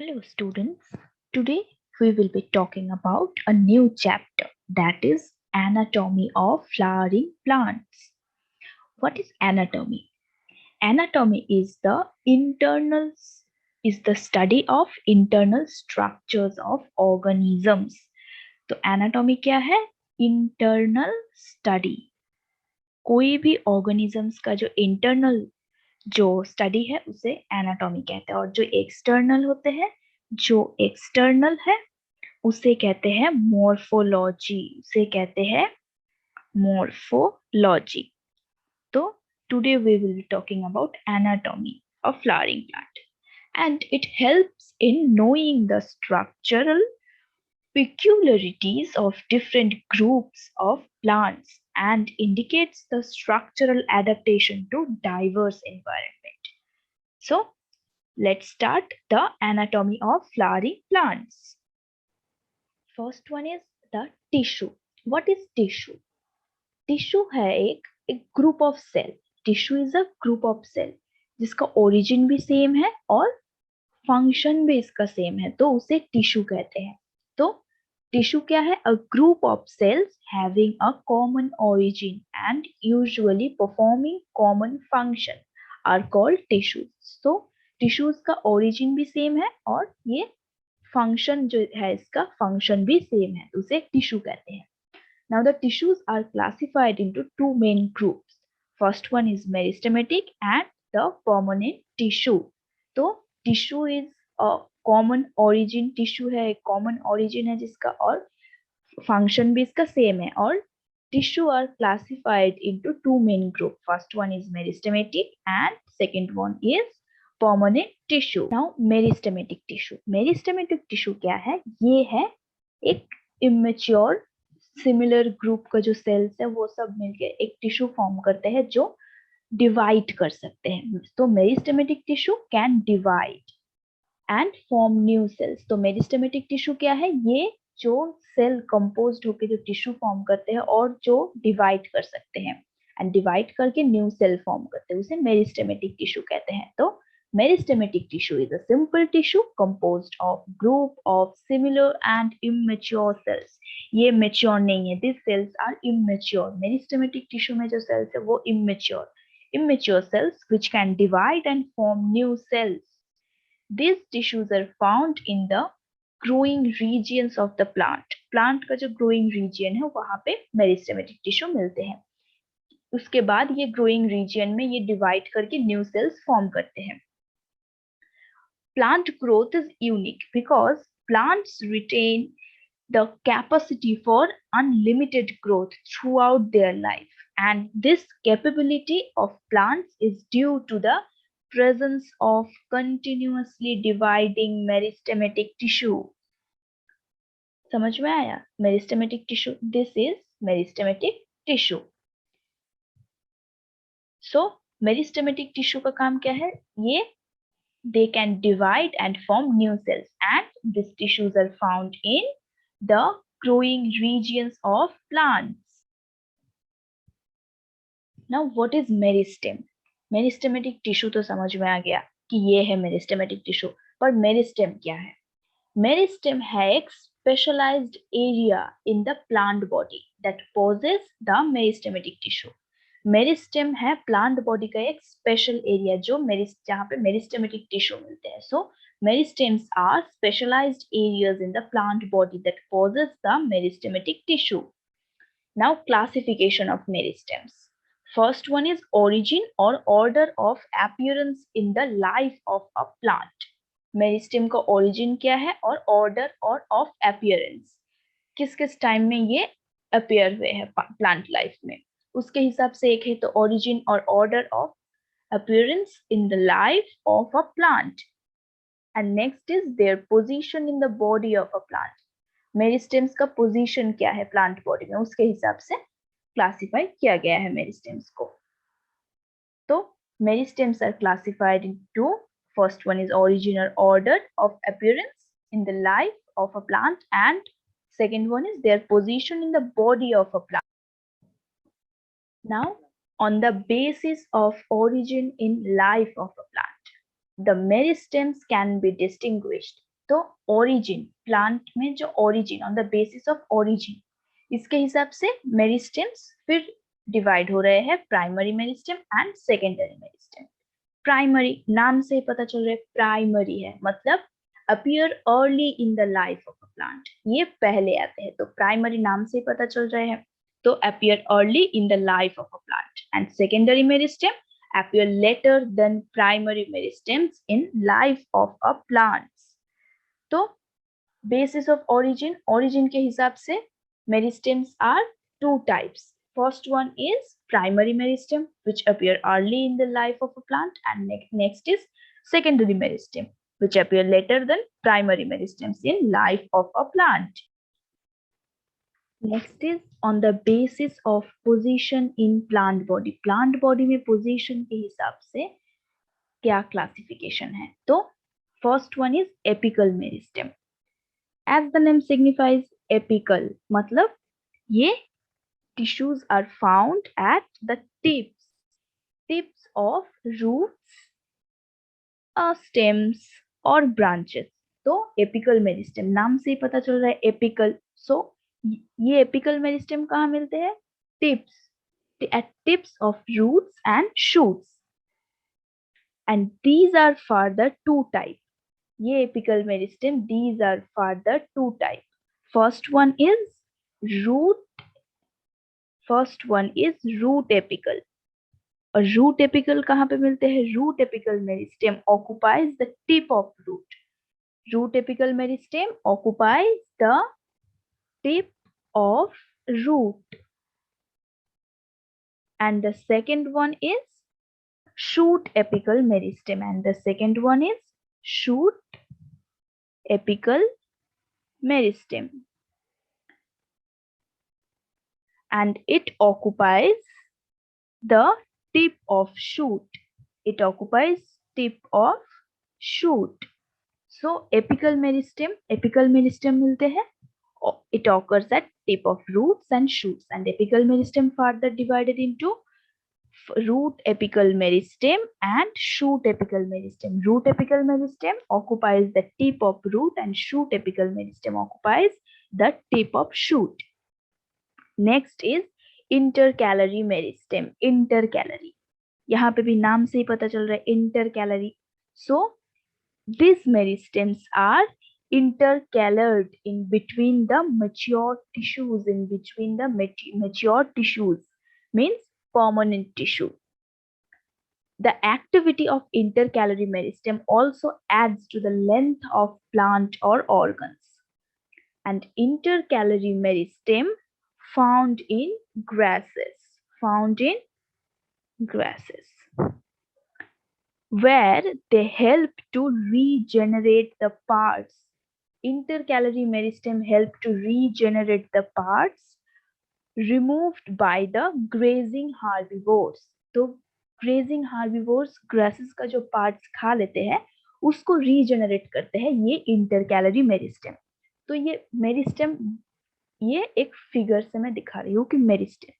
Hello, students. Today we will be talking about a new chapter that is anatomy of flowering plants. What is anatomy? Anatomy is the study of internal structures of organisms. तो anatomy क्या है? Internal study. कोई भी organisms का जो internal जो study है उसे एनाटॉमी कहते हैं और जो एक्सटर्नल है उसे कहते हैं मॉर्फोलॉजी तो today we will be talking about anatomy of flowering plant and it helps in knowing the structural peculiarities of different groups of plants and indicates the structural adaptation to diverse environment. So, let's start the anatomy of flowering plants. First one is the tissue. What is tissue? Tissue है एक group of cell. Tissue is a group of cell जिसका origin भी same है और function भी इसका same है तो उसे tissue कहते हैं. तो tissue क्या है? A group of cells having a common origin and usually performing common function are called tissues. So tissues का origin भी same है और ये function जो है इसका function भी same है तो उसे tissue कहते हैं. Now the tissues are classified into two main groups. First one is meristematic and the permanent tissue. तो tissue is a common origin tissue है एक common origin है जिसका और function भी इसका same है और tissue are classified into two main groups. First one is meristematic and second one is permanent tissue. Now meristematic tissue. Meristematic tissue क्या है? ये है एक immature सिमिलर ग्रुप का जो सेल्स है वो सब मिलके एक टिश्यू फॉर्म करते हैं जो डिवाइड कर सकते हैं. तो meristematic tissue can divide and form new sales. तो मेरिस्टेमेटिक टिश्यू क्या है? ये जो सेल कंपोज्ड होकर जो टिश्यू फॉर्म करते हैं और जो डिवाइड कर सकते हैं एंड डिवाइड करके न्यू सेल फॉर्म करते हैं उसे मेरिस्टेमेटिक टिश्यू कहते हैं. तो meristematic tissue is a simple tissue composed of group of similar and immature cells. ये mature नहीं है. These cells are immature. Meristematic tissue में जो cells है वो immature cells which can divide and form new cells. These tissues are found in the growing regions of the plant. Plant का जो growing region है वहाँ पे meristematic tissue मिलते हैं. उसके बाद ये growing region में ये divide करके new cells form करते हैं. Plant growth is unique because plants retain the capacity for unlimited growth throughout their life, and this capability of plants is due to the presence of continuously dividing meristematic tissue. समझ में आया? Meristematic tissue. This is meristematic tissue. So meristematic tissue का काम क्या है? ये they can divide and form new cells, and these tissues are found in the growing regions of plants. Now what is meristem? Meristematic tissue तो समझ में आ गया कि ये है meristematic tissue, पर meristem क्या है? Meristem है एक specialized area in the plant body that possess the meristematic tissue. Meristem है प्लांट बॉडी का एक स्पेशल एरिया जो जहाँ पे मेरिस्टेमेटिक टिश्यू मिलते हैं. So meristems are specialised areas in the plant body that possess the meristematic tissue. Now classification of meristems. First one is origin और order of appearance in the life of a plant. Meristem का origin क्या है और order और of appearance किस किस time में ये अपीयर हुए हैं प्लांट लाइफ में उसके हिसाब से एक है. तो origin और order of appearance in the life of a plant, and next is their position in the body of a plant. Meristems का पोजीशन क्या है प्लांट बॉडी में उसके हिसाब से क्लासिफाई किया गया है मेरिस्टेम्स को. तो meristems are classified into first one is origin or order of appearance in the life of a plant, and second one is their position in the body of a plant. Now, on the basis of origin in life of a plant, the meristems can be distinguished तो origin, plant में जो origin, on the basis of origin, इसके हिसाब से meristems फिर divide हो रहे हैं, primary meristem and secondary meristem. Primary, नाम से ही पता चल रहा है प्राइमरी है, मतलब appear early in the life of a plant, ये पहले आते हैं, तो प्राइमरी नाम से ही पता चल रहे हैं, तो appear early in the life of a plant. And secondary meristem appear later than primary meristems in life of a plant. तो basis of origin, origin के हिसाब से meristems are two types. First one is primary meristem, which appear early in the life of a plant, and next is secondary meristem, which appear later than primary meristems in life of a plant. Next is on the basis of position in plant body. Plant body में position के हिसाब से क्या classification है? तो first one is apical meristem. As the name signifies, apical मतलब ये tissues are found at the tips of roots, stems और branches. तो apical meristem नाम से ही पता चल रहा है apical. So ये apical meristem कहाँ मिलते हैं? At tips of roots and shoots. And these are further two types. ये apical meristem, these are further two types. First one is root apical. और root apical कहाँ पे मिलते हैं? Root apical meristem occupies the tip of root. Root apical meristem occupies the tip of root. And the second one is shoot apical meristem. And the second one is shoot apical meristem. And it occupies the tip of shoot. It occupies tip of shoot. So apical meristem मिलते हैं. It occurs at tip of roots and shoots. And apical meristem further divided into root apical meristem and shoot apical meristem. Root apical meristem occupies the tip of root and shoot apical meristem occupies the tip of shoot. Next is intercalary meristem. Intercalary, यहाँ पे भी नाम से ही पता चल रहा है intercalary. So these meristems are intercalared in between the mature tissues. In between the mature tissues means permanent tissue. The activity of intercalary meristem also adds to the length of plant or organs. And intercalary meristem found in grasses, where they help to regenerate the parts. Intercalary meristem help to regenerate the parts removed by the grazing herbivores. तो grazing herbivores grasses का जो parts खा लेते हैं उसको regenerate करते हैं ये intercalary meristem. तो ये meristem, ये एक फिगर से मैं दिखा रही हूँ कि meristem.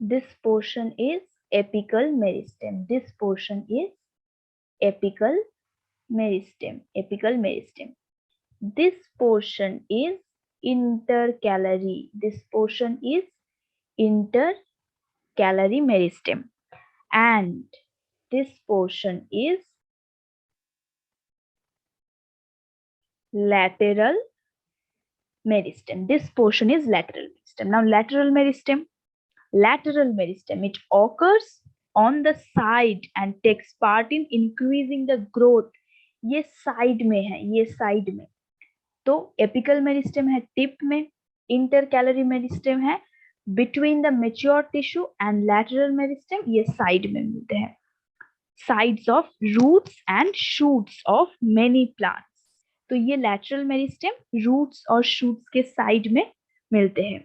This portion is apical meristem. This portion is apical meristem. Apical meristem. This portion is intercalary. This portion is intercalary meristem. And this portion is lateral meristem. This portion is lateral meristem. Now lateral meristem, it occurs on the side and takes part in increasing the growth. ये side में है, ये side में. तो apical meristem है tip में, intercalary meristem है between the mature tissue and lateral meristem ये साइड में मिलते हैं. Sides of roots and shoots of many plants. तो ये लैटरल मेरिस्टेम रूट्स और शूट्स के साइड में मिलते हैं.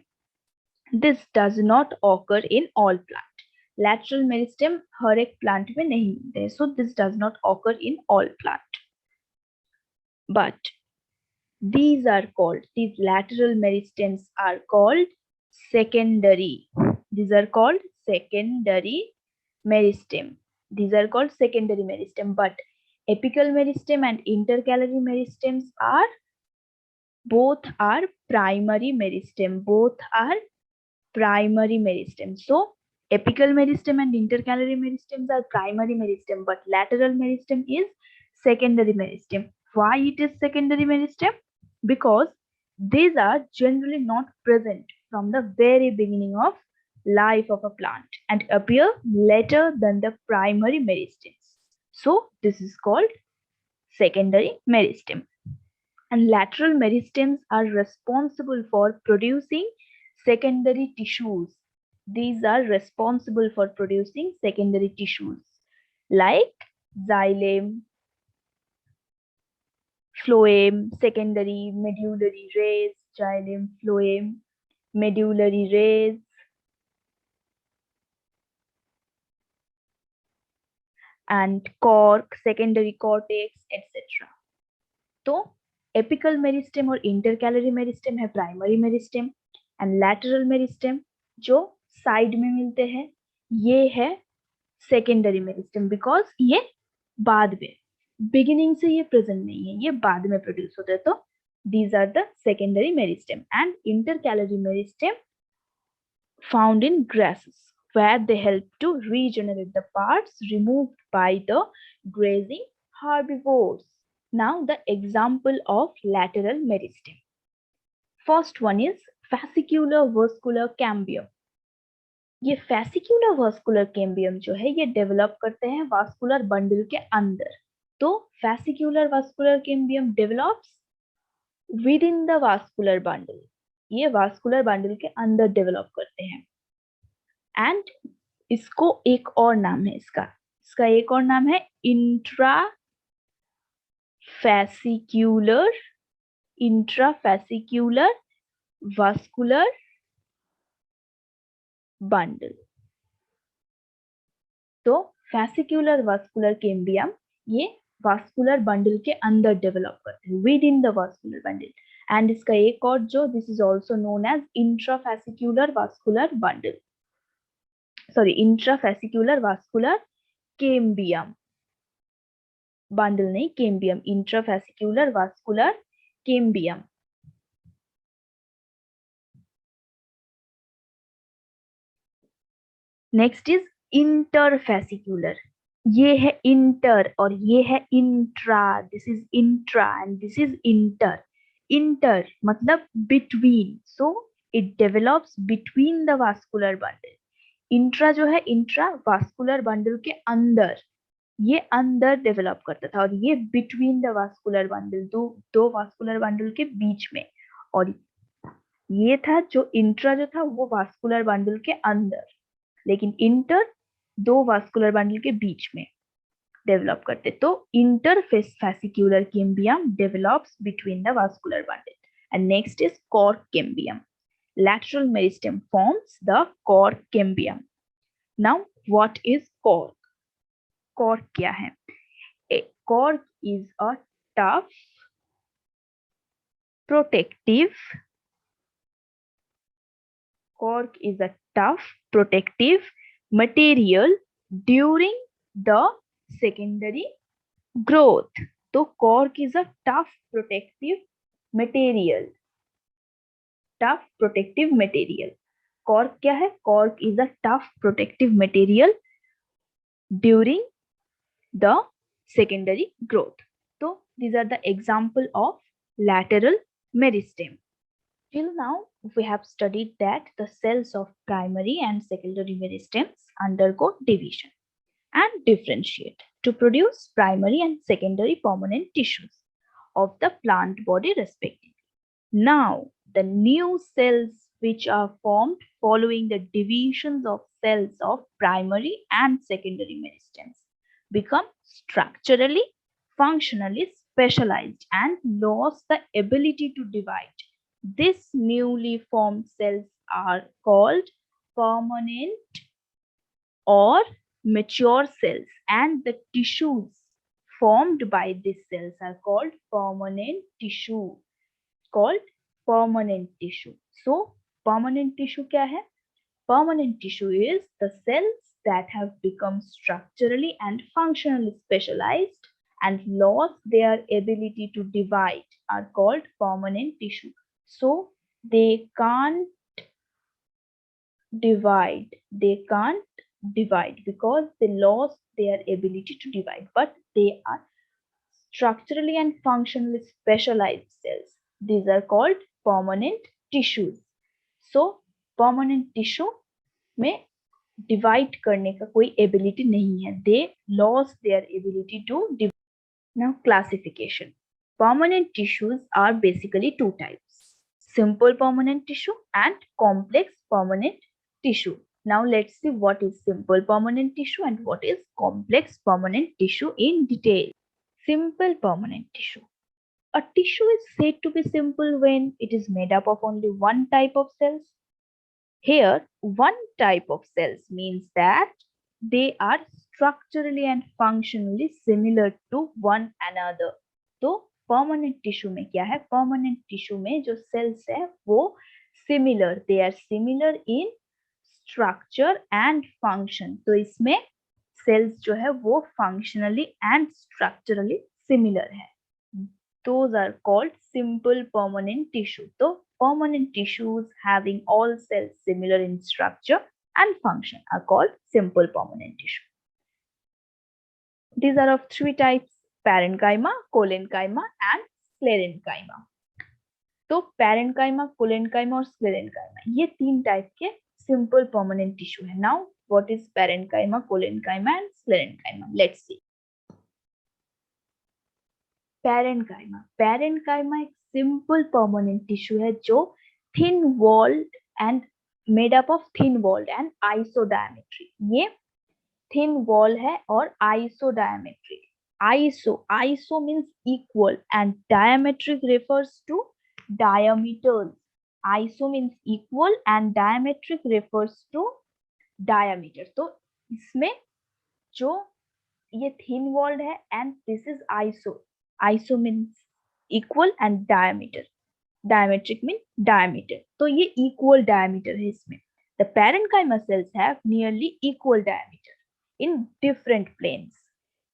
This does not occur in all plants. Lateral meristem हर एक प्लांट में नहीं मिलते हैं, so this does not occur in all plant. But these lateral meristems are called secondary. These are called secondary meristem. These are called secondary meristem. But apical meristem and intercalary meristems are primary meristem. Both are primary meristem. So apical meristem and intercalary meristems are primary meristem, but lateral meristem is secondary meristem. Why it is secondary meristem? Because these are generally not present from the very beginning of life of a plant and appear later than the primary meristems. So this is called secondary meristem. And lateral meristems are responsible for producing secondary tissues. These are responsible for producing secondary tissues like xylem, phloem, secondary medullary rays, xylem, phloem, medullary rays, and cork, secondary cortex, etc. तो apical meristem और intercalary meristem है primary meristem, and lateral meristem जो side में मिलते हैं ये है secondary meristem, because ये बाद में, बिगिनिंग से ये प्रेजेंट नहीं है, ये बाद में प्रोड्यूस होते हैं. तो these are the secondary meristem. And intercalary meristem found in grasses where they help to regenerate the parts removed by the grazing herbivores. Now the example of lateral meristem. First one is fascicular vascular cambium. ये fascicular vascular cambium जो है ये develop करते हैं vascular bundle के अंदर. तो fascicular vascular cambium develops within the vascular bundle. ये वास्कुलर बंडल के अंदर डेवलप करते हैं. एंड इसको एक और नाम है इसका एक और नाम है इंट्राफैसिक्यूलर वास्कुलर बंडल. तो फैसिक्यूलर वास्कुलर कैम्बियम ये वास्कुलर बंडल के अंदर डेवलप करते हैं within the vascular bundle. And इसका एक और जो this is also known as intrafascicular vascular bundle, sorry intrafascicular vascular cambium, bundle नहीं cambium, intrafascicular vascular cambium. Next is interfascicular. ये है इंटर और ये है intra. This is intra and this is inter. Inter मतलब between, so it develops between the vascular bundle. Intra जो है intra vascular bundle के अंदर, ये अंदर डेवलप करता था, और ये बिटवीन द वास्कुलर बंडल, दो वास्कुलर बंडल के बीच में. और ये था जो इंट्रा जो था वो वास्कुलर बंडल के अंदर, लेकिन इंटर दो वास्कुलर बंडल के बीच में डेवलप करते. तो interfascicular cambium develops between the vascular bundle. And next is cork cambium. Lateral meristem forms the cork cambium. Now, what is cork? Cork क्या है? A cork is a tough, protective. Cork is a tough, protective material during the secondary growth. तो cork is a tough, protective material. Tough protective material. Cork क्या है? Cork is a tough protective material during the secondary growth. So these are the example of lateral meristem. Till now we have studied that the cells of primary and secondary meristems undergo division and differentiate to produce primary and secondary permanent tissues of the plant body respectively. Now the new cells which are formed following the divisions of cells of primary and secondary meristems become structurally, functionally specialized and lost the ability to divide. These newly formed cells are called permanent or mature cells, and the tissues formed by these cells are called permanent tissue. Called permanent tissue. So permanent tissue क्या है? Permanent tissue is the cells that have become structurally and functionally specialized and lost their ability to divide are called permanent tissue. So they can't divide. They can't divide because they lost their ability to divide, but they are structurally and functionally specialized cells. These are called permanent tissues. So permanent tissue में divide करने का कोई ability नहीं है. They lost their ability to divide. Now classification. Permanent tissues are basically two types: simple permanent tissue and complex permanent tissue. Now let's see what is simple permanent tissue and what is complex permanent tissue in detail. Simple permanent tissue. A tissue is said to be simple when it is made up of only one type of cells. Here, one type of cells means that they are structurally and functionally similar to one another. तो permanent tissue में क्या है? Permanent tissue में जो cells है वो similar, they are similar in structure and function. तो इसमें cells जो है वो functionally and structurally similar है. Those are called simple permanent tissue. So permanent tissues having all cells similar in structure and function are called simple permanent tissue. These are of three types: parenchyma, collenchyma and sclerenchyma. तो parenchyma, collenchyma और sclerenchyma ये तीन type के simple permanent tissue है. Now what is parenchyma, collenchyma and sclerenchyma? Let's see. Parenchyma. Parenchyma एक simple permanent tissue है जो thin walled and made up of thin walled and isodiametric. ये thin wall है और isodiametric. Iso means equal and diametric refers to diameters. Iso means equal and diametric refers to diameter. तो इसमें जो ये thin walled है and this is iso. Iso means equal and diameter. Diametric means diameter. तो ये equal diameter है इसमें. The parenchyma cells have nearly equal diameter in different planes.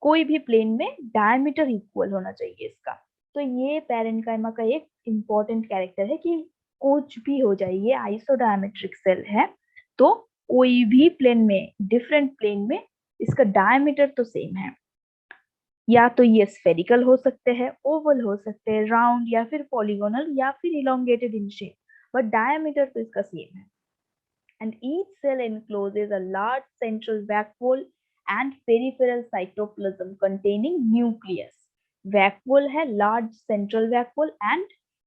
कोई भी plane में diameter equal होना चाहिए इसका. तो ये parenchyma का एक important character है कि कुछ भी हो जाए, ये isodiametric cell है तो कोई भी plane में, different plane में इसका diameter तो same है. या तो ये स्फेरिकल हो सकते हैं, ओवल हो सकते हैं, राउंड या फिर पॉलीगोनल या फिर elongated in shape, but diameter तो इसका सेम है. And each cell encloses a large central vacuole and peripheral cytoplasm containing nucleus. Vacuole है large central vacuole and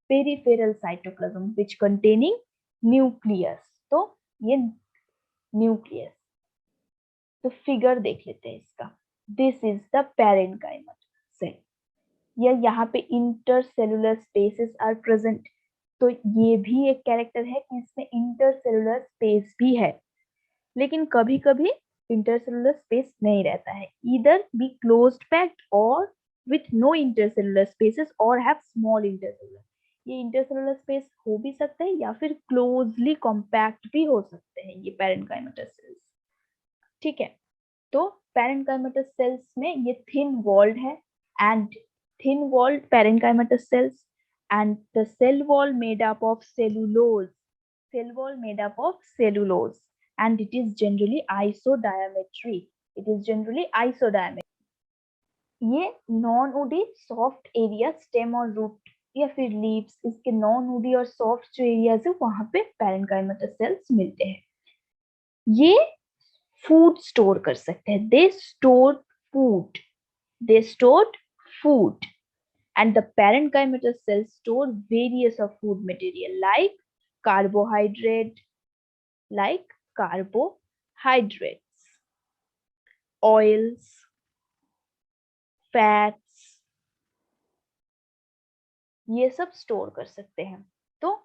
peripheral cytoplasm which containing nucleus. तो ये न्यूक्लियस. तो figure देख लेते हैं इसका. This is the parenchyma cell. यहाँ पे intercellular spaces are present. तो ये भी एक कैरेक्टर है कि इसमें intercellular space भी है, लेकिन कभी कभी intercellular space नहीं रहता है. Either be closed packed or with no intercellular spaces or have small intercellular. ये intercellular space हो भी सकते हैं या फिर closely compact भी हो सकते हैं ये parenchymatous cells. ठीक है. तो parenchymatous cells में ये thin walled है and thin walled parenchymatous cells and the cell wall made up of cellulose. Cell wall made up of cellulose and it is generally isodiametric. It is generally isodiametric. ये non woody soft area stem और root या फिर leaves, इसके non woody और soft जो areas है वहां पे parenchymatous cells मिलते हैं. ये फूड स्टोर कर सकते हैं. They store food. They stored food and the parenchymatous cells store various of food material like carbohydrates, oils, fats, ये सब स्टोर कर सकते हैं. तो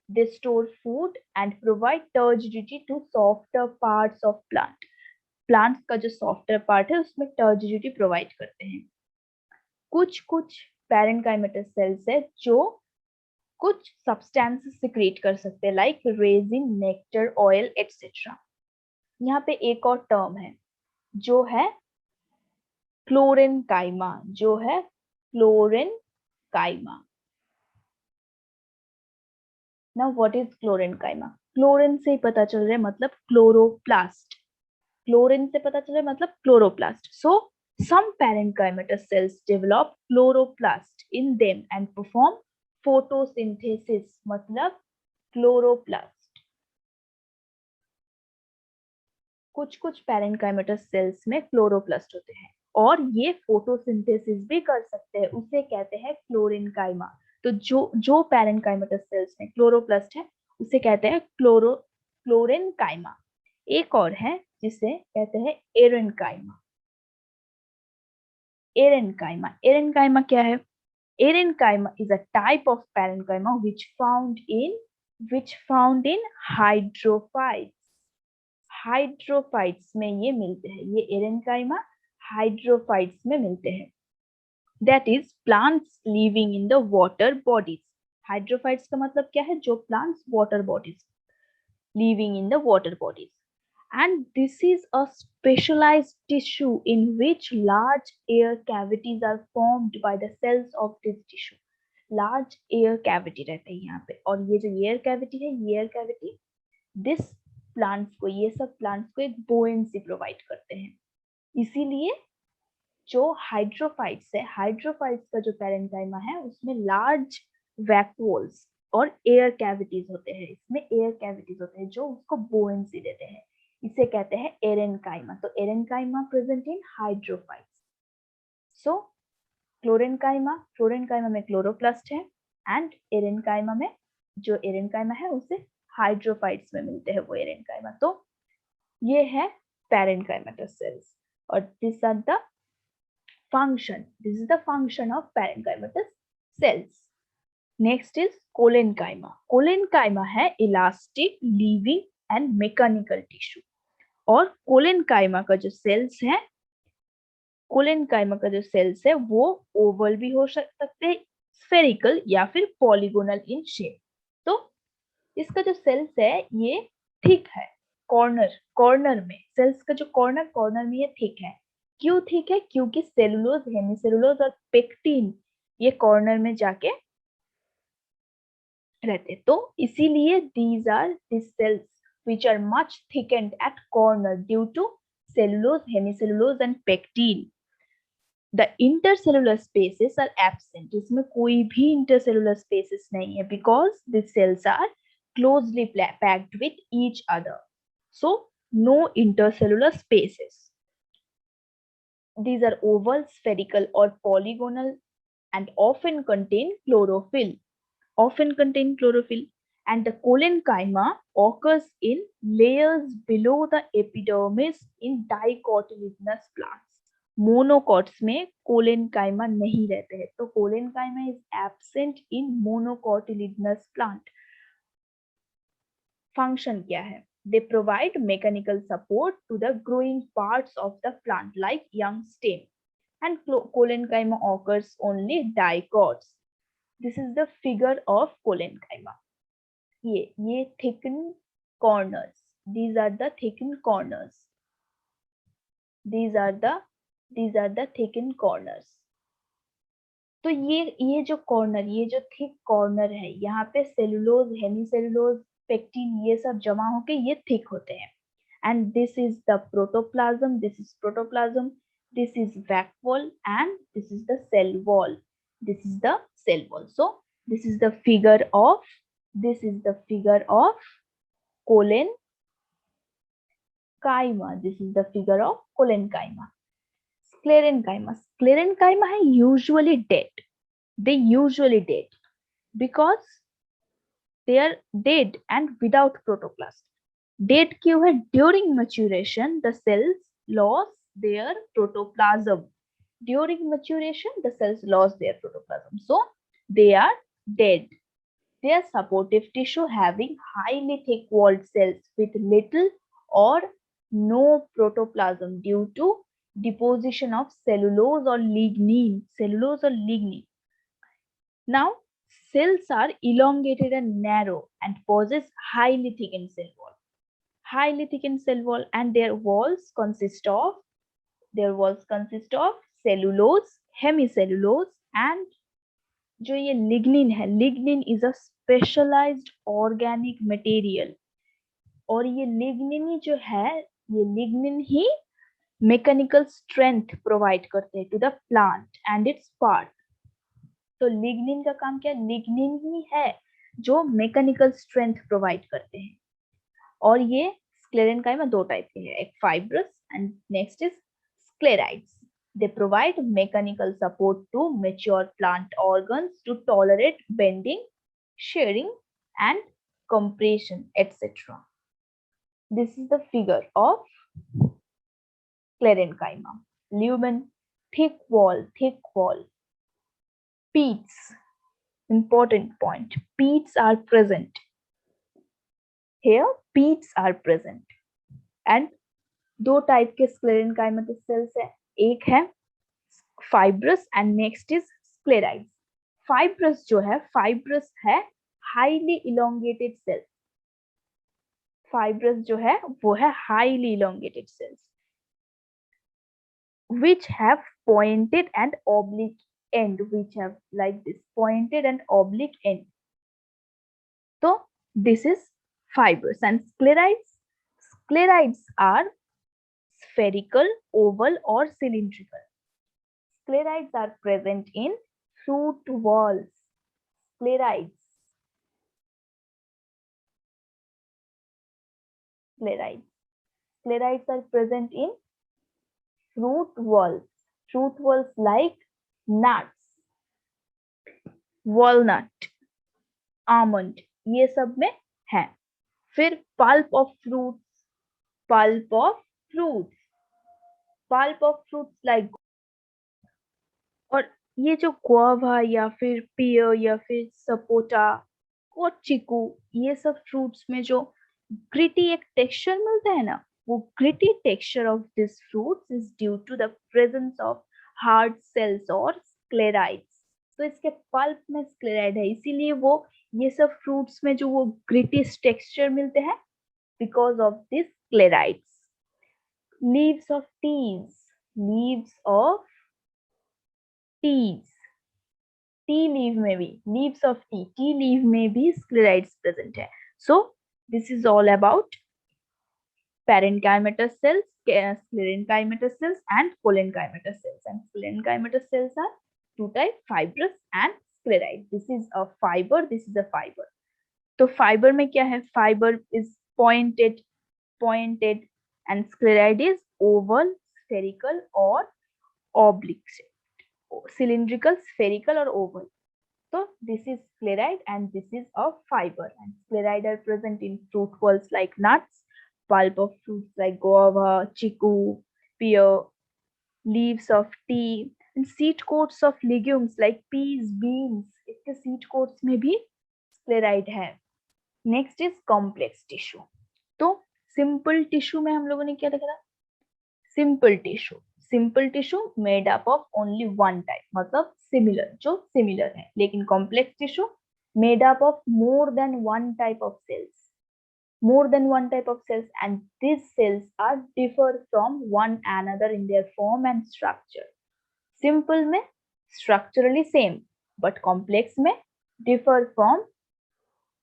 they store food and provide turgidity to softer parts of plant. Plants का जो software part है उसमें टर्जिडिटी प्रोवाइड करते हैं। कुछ पैरेन्काइमेटस सेल्स है जो कुछ सब्सटेंसेस सिक्रीट कर सकते हैं, like resin, nectar, oil etcetera. यहाँ पे एक और टर्म है जो है क्लोरेनकाइमा, जो है chlorenchyma. Now what is chlorenchyma? Chlorine से ही पता चल रहा है, मतलब क्लोरोप्लास्ट। क्लोरीन से पता चल रहा है मतलब chloroplast. So some parenchymatous cells develop chloroplast in them and perform photosynthesis, मतलब क्लोरोप्लास्ट। कुछ पैरेन्काइमेटस सेल्स में क्लोरोप्लास्ट होते हैं और ये फोटोसिंथेसिस भी कर सकते हैं, उसे कहते हैं क्लोरेनकाइमा। तो जो पैरेन्काइमेटस सेल्स में क्लोरोप्लास्ट है उसे कहते हैं क्लोरेनकाइमा। एक और है जिसे कहते हैं एरेनकाइमा। एरेनकाइमा क्या है? Aerenchyma is a type of parenchyma which found in hydrophytes। Hydrophytes में ये मिलते हैं, ये एरेनकाइमा हाइड्रोफाइट्स में मिलते हैं। That is plants living in the water bodies. Hydrophytes का मतलब क्या है? जो plants water bodies, living in the water bodies. And this is a specialized tissue in which large air cavities are formed by the cells of this tissue। large air cavity रहते हैं यहाँ पे, और ये जो एयर कैविटी है, ये air cavity this plants को, ये सब प्लांट्स को एक बोएंसी प्रोवाइड करते हैं। इसीलिए जो हाइड्रोफाइट्स है, हाइड्रोफाइट्स का जो पैरेन्काइमा है उसमें लार्ज वैक्यूल्स और एयर कैविटीज होते हैं, इसमें एयर कैविटीज होते हैं जो उसको बोएंसी देते हैं, इसे कहते हैं एरेनकाइमा। तो aerenchyma present in hydrophytes. So chlorenchyma में क्लोरोप्लास्ट है, एंड एरेनकाइमा में, जो एरेनकाइमा है उसे हाइड्रोफाइट्स में मिलते हैं वो एरेनकाइमा। तो ये है पैरेन्काइमेटस सेल्स, और this are the function, this is the function of parenchymatous cells. Next is collenchyma. Collenchyma है elastic, living and mechanical tissue. और कोलेनकाइमा का जो सेल्स है, कोलेनकाइमा का जो सेल्स है वो ओवल भी हो सकते हैं, स्फेरिकल या फिर पॉलीगोनल इन शेप। तो इसका जो सेल्स है ये थिक है, कॉर्नर में, सेल्स का जो कॉर्नर में ये थिक है। क्यों थिक है? क्योंकि सेलुलोज, हेमिसेलुलोज और पेक्टिन ये कॉर्नर में जाके रहते, तो इसीलिए these cells which are much thickened at corner due to cellulose, hemicellulose and pectin। The intercellular spaces are absent, इसमें कोई भी intercellular spaces नहीं है, because the cells are closely packed with each other, so no intercellular spaces। These are oval, spherical or polygonal and often contain chlorophyll, and the colenchyma occurs in layers below the epidermis in dicotyledonous plants। Monocots में collenchyma नहीं रहते हैं, तो collenchyma is absent in monocotyledonous plant. Function क्या है? They provide mechanical support to the growing parts of the plant like young stem, and colenchyma occurs only dicots। This is the figure of colenchyma। ये thickened corners, these are the thickened corners, these are the thickened corners। तो ये जो corner, ये जो thick corner है, यहाँ पे cellulose, hemicellulose, pectin ये सब जमा होके ये थिक होते हैं। And this is the protoplasm, this is protoplasm, this is vacuole and this is the cell wall, this is the cell wall. So this is the figure of collenchyma, this is the figure of collenchyma. Sclerenchyma है usually dead, they usually dead because they are dead and without protoplasm। Dead क्यों है? During maturation the cells lost their protoplasm, during maturation the cells lost their protoplasm, so they are dead। They are supportive tissue having highly thick walled cells with little or no protoplasm due to deposition of cellulose or lignin. Cellulose or lignin. Now, cells are elongated and narrow and possess highly thickened cell wall. Highly thickened cell wall, and their walls consist of cellulose, hemicellulose, and जो ये lignin है, lignin is a specialized organic material. और ये lignin ही जो है, ये lignin ही mechanical strength provide करते हैं to the plant and its part. तो लिग्निन का काम क्या है? लिग्निन ही है जो मैकेनिकल स्ट्रेंथ प्रोवाइड करते हैं. और ये स्क्लेरेनकाइमा दो टाइप के हैं, एक fibrous and next is sclereids. They provide mechanical support to mature plant organs to tolerate bending, shearing, and compression, etc. This is the figure of sclerenchyma. Lumen, thick wall. Peats, important point. Peats are present. Here, peats are present. And दो type के sclerenchyma के sales है. एक है fibrous and next is sclereids. Fibrous जो है, fibrous है highly elongated sales. Fibrous जो है वो है highly elongated cells which have pointed and oblique end, which have like this pointed and oblique end. So this is fibers. And sclerides are spherical, oval, or cylindrical. Sclerides are present in fruit walls. Sclerides are present in fruit walls like nuts, walnut, almond, ये सब में है. फिर pulp of fruits like, और ये जो guava या फिर pear या फिर सपोटा और चीकू, ये सब फ्रूट्स में जो ग्रिटी एक टेक्सचर मिलता है ना, वो gritty texture of this fruits is due to the presence of hard cells और स्क्लेराइड्स. तो इसके पल्प में स्क्लेराइड है, इसीलिए वो ये सब फ्रूट्स में जो वो ग्रिटिश टेक्सचर मिलते हैं because of this sclereids. Leaves of teas, tea leaf में भी, लीव्स ऑफ टी लीव में भी स्क्लेराइड्स प्रेजेंट है. सो this is all about parenchymatous cells, sclerenchymatous cells, and collenchymatous cells. And sclerenchymatous cells are two types, fibrous and scleride. This is a fiber, this is a fiber. तो fiber में क्या है? Fiber is pointed, and scleride is oval, spherical, or oblique shaped. Cylindrical, spherical, or oval. So this is scleride and this is a fiber. And scleride are present in fruit walls like nuts, pulp of fruits like guava, chiku, pear, leaves of tea, and seed coats of legumes like peas, beans. इसके seed coats में भी scleride है. Next is complex tissue. तो simple tissue में हम लोगों ने क्या देखा था? Simple tissue made up of only one type, मतलब similar, जो similar है. लेकिन complex tissue made up of more than one type of cells. And these cells are differ from one another in their form and structure. Simple में structurally same, but complex में differ from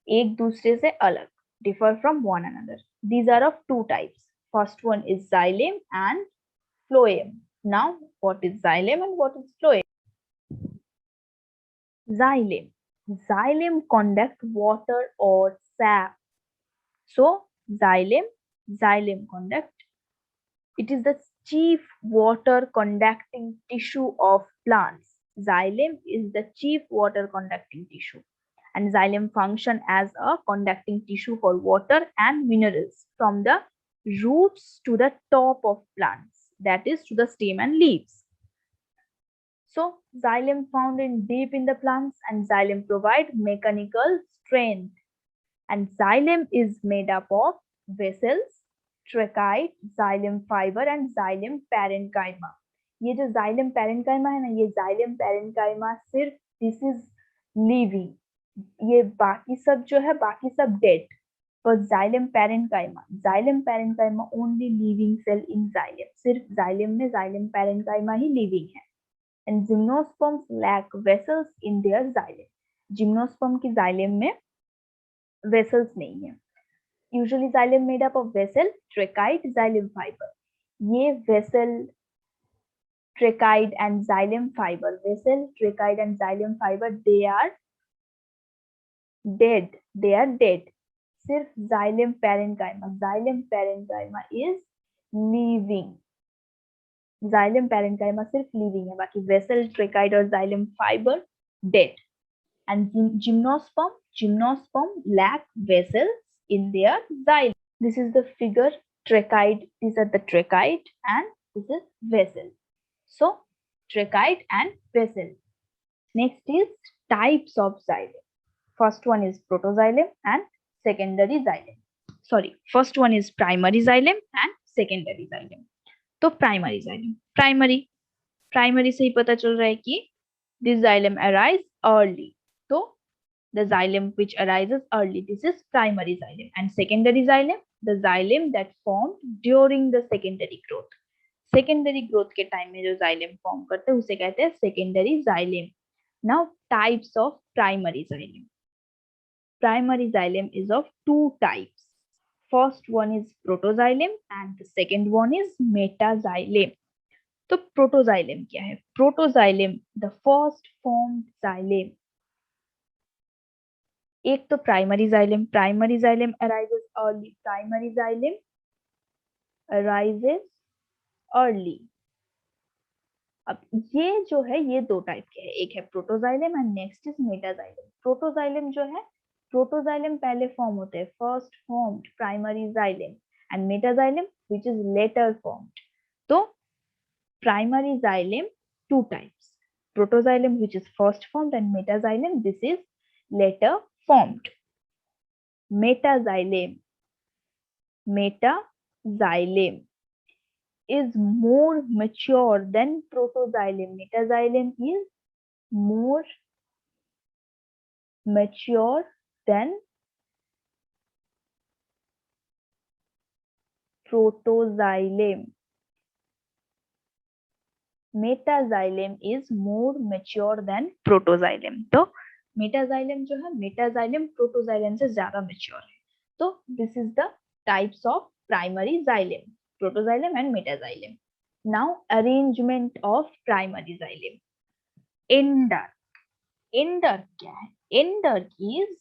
एक दूसरे से अलग, differ from one another. These are of two types. First one is xylem and phloem. Now, what is xylem and what is phloem? Xylem conduct water or sap. So xylem conduct. It is the chief water conducting tissue of plants. Xylem is the chief water conducting tissue, and xylem function as a conducting tissue for water and minerals from the roots to the top of plants, that is to the stem and leaves. So xylem found in deep in the plants, and xylem provide mechanical strength. And xylem is made up of vessels, tracheid, xylem fibre and xylem parenchyma. ये जो xylem parenchyma है ना, ये xylem parenchyma सिर्फ this is living, ये बाकी सब जो है बाकी सब डेड। पर xylem parenchyma only living cell in xylem, सिर्फ जाइलम में जाइलम पैरेन्काइमा ही लिविंग है। And gymnosperms lack vessels in their xylem, gymnosperm की जाइलम में वेसल्स नहीं है। Usually xylem made up of vessel, tracheid, xylem fibre. ये vessel, tracheid and xylem fibre, vessel, tracheid and xylem fibre, they are dead. सिर्फ xylem parenchyma is living, xylem parenchyma सिर्फ living है, बाकी vessel, tracheid और xylem fibre dead. And gymnosperm lack vessels in their xylem. This is the figure, tracheids, these are the tracheids and this is vessel. So tracheids and vessel. Next is types of xylem. First one is protoxylem and secondary xylem. Sorry, first one is primary xylem and secondary xylem. तो primary xylem, primary से ही पता चल रहा है कि this xylem arise early. So the xylem which arises early, this is primary xylem. And secondary xylem, the xylem that formed during the secondary growth. Secondary growth के time में जो xylem form करते हैं उसे कहते हैं secondary xylem. Now types of primary xylem. Primary xylem is of two types. First one is protoxylem and the second one is metaxylem. तो protoxylem क्या है? Protoxylem the first formed xylem. एक तो primary xylem arises early, primary xylem arises early. अब ये जो है ये दो टाइप के हैं, एक है protoxylem and next is metaxylem. Protoxylem जो है, प्रोटोजाइलम पहले फॉर्म होते हैं, first formed primary xylem, and metaxylem which is later formed. तो primary xylem two types, protoxylem which is first formed and metaxylem this is later formed. Metaxylem is more mature than protoxylem. Metaxylem is more mature than protoxylem. Metaxylem is more mature than protoxylem. तो metaxylem जो है, metaxylem protoxylem से ज्यादा mature है। तो this is the types of primary xylem, protoxylem and metaxylem. Now arrangement of primary xylem. Endarch क्या है? Endarch is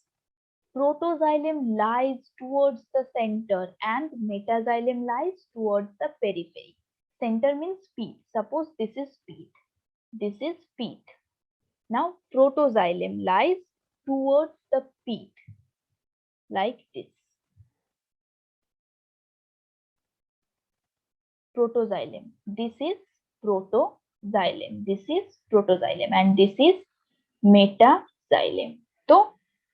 protoxylem lies towards the center and metaxylem lies towards the periphery. Center means peat. Suppose this is peat. This is peat. Now protoxylem lies towards the peat like this. Protoxylem. This is protoxylem. This is protoxylem and this is metaxylem. So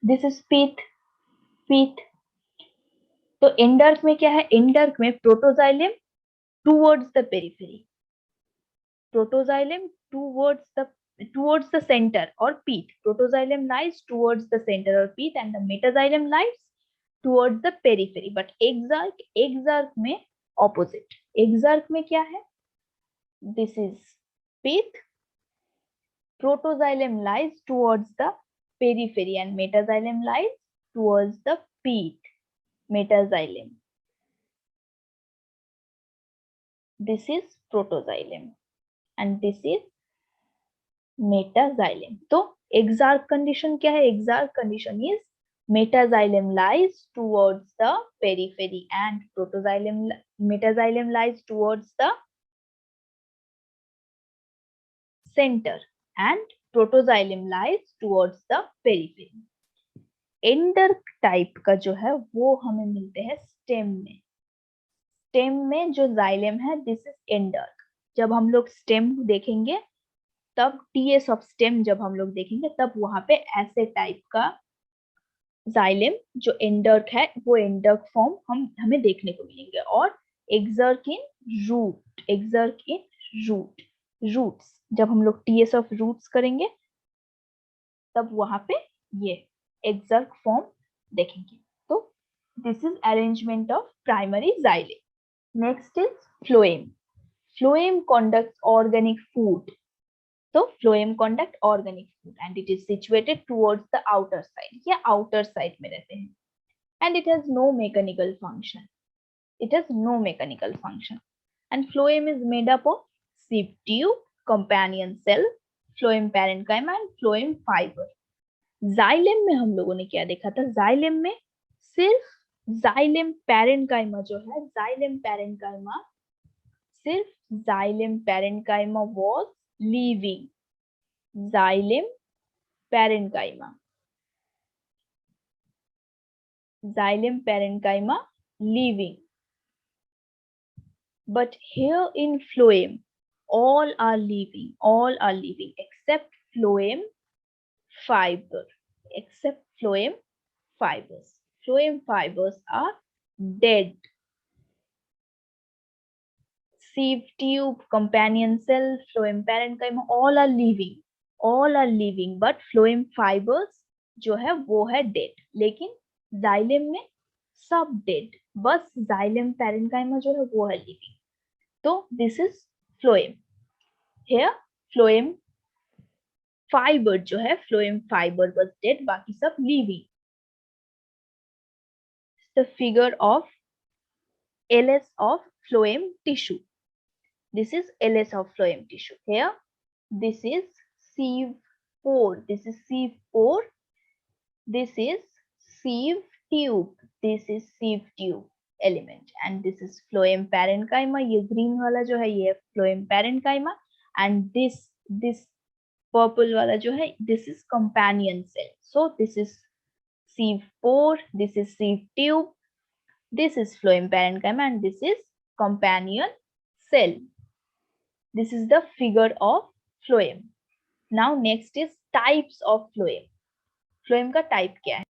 this is peat. तो एंडर्क में क्या है? एंडर्क में protoxylem towards the periphery, protoxylem towards the center or peat. Protoxylem lies towards the center or peat and the metaxylem lies towards the periphery. But exarch में opposite. Exarch में क्या है? This is peat. Protoxylem lies towards the periphery and metaxylem lies towards the peat. Metaxylem. This is protoxylem and this is metaxylem. तो exarch condition क्या है? Exarch condition is metaxylem lies towards the periphery and metaxylem lies towards the center and protoxylem lies towards the periphery. Endarch type का जो है वो हमें मिलते हैं स्टेम में। स्टेम में जो जाइलम है दिस इज एंडर्क। जब हम लोग स्टेम देखेंगे तब टीएस ऑफ स्टेम जब हम लोग देखेंगे तब वहां पे ऐसे टाइप का जाइलम जो एंडर्क है वो एंडर्क फॉर्म हमें देखने को मिलेंगे। और exerk in root, exerk in root, roots, जब हम लोग ts of roots करेंगे तब वहां पे ये exerk form देखेंगे. तो this is arrangement of primary xylem. Next is phloem. Phloem conducts organic food. So phloem conduct organic food and it is situated towards the outer side. ये outer side में रहते हैं. And it has no mechanical function. It has no mechanical function. And phloem is made up of sieve tube, companion cell, phloem parenchyma and phloem fiber. Xylem में हम लोगों ने क्या देखा था? Xylem में सिर्फ xylem parenchyma जो है, xylem parenchyma, सिर्फ xylem parenchyma was living. Xylem parenchyma. Xylem parenchyma living. But here in phloem, all are living except phloem fiber, except phloem fibers. Phloem fibers are dead. Sieve tube, companion cell, phloem parenchyma, all are living, but phloem fibers जो है वो है dead. लेकिन xylem में सब dead, बस xylem parenchyma जो है वो है living. तो this is phloem. Here phloem fiber जो है, phloem fiber was dead, बाकी सब living. The figure of LS of phloem tissue. This is LS of phloem tissue. Here this is sieve pore, this is sieve pore, this is sieve tube, this is sieve tube element, and this is phloem parenchyma. ये green वाला जो है ये phloem parenchyma, and this purple वाला जो है this is companion cell. So this is sieve pore, this is sieve tube, this is phloem parenchyma, and this is companion cell. This is the figure of phloem. Now next is types of phloem. Phloem का type क्या है?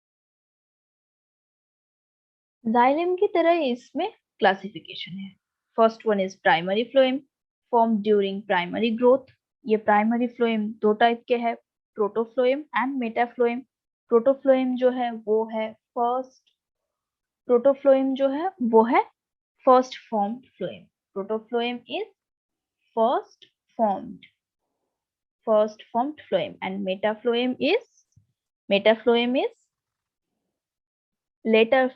Xylem की तरह इसमें classification है. First one is primary phloem, formed during primary growth. ये primary phloem दो type के है, protophlloem and metaphlloem. Protophlloem जो है वो है protophlloem जो है वो है first formed phloem. Protophlloem is first formed phloem, and metaphlloem is later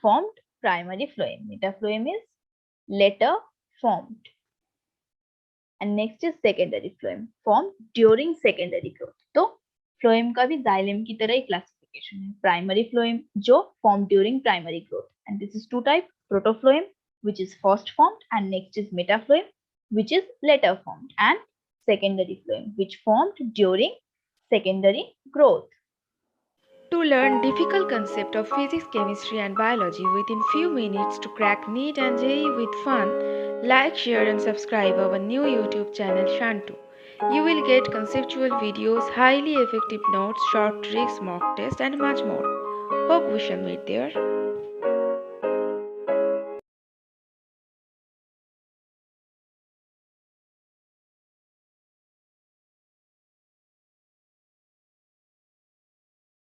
formed primary phloem. Metaphlloem is later formed. And next is secondary phloem, formed during secondary growth. तो phloem का भी xylem की तरह ही classification है. Primary phloem जो formed during primary growth, and this is two type: protophlloem which is first formed, and next is metaphlloem which is later formed, and secondary phloem which formed during secondary growth. To learn difficult concept of physics, chemistry and biology within few minutes, to crack NEET and JEE with fun, like, share and subscribe our new YouTube channel Shantu. You will get conceptual videos, highly effective notes, short tricks, mock tests and much more. Hope we shall meet there.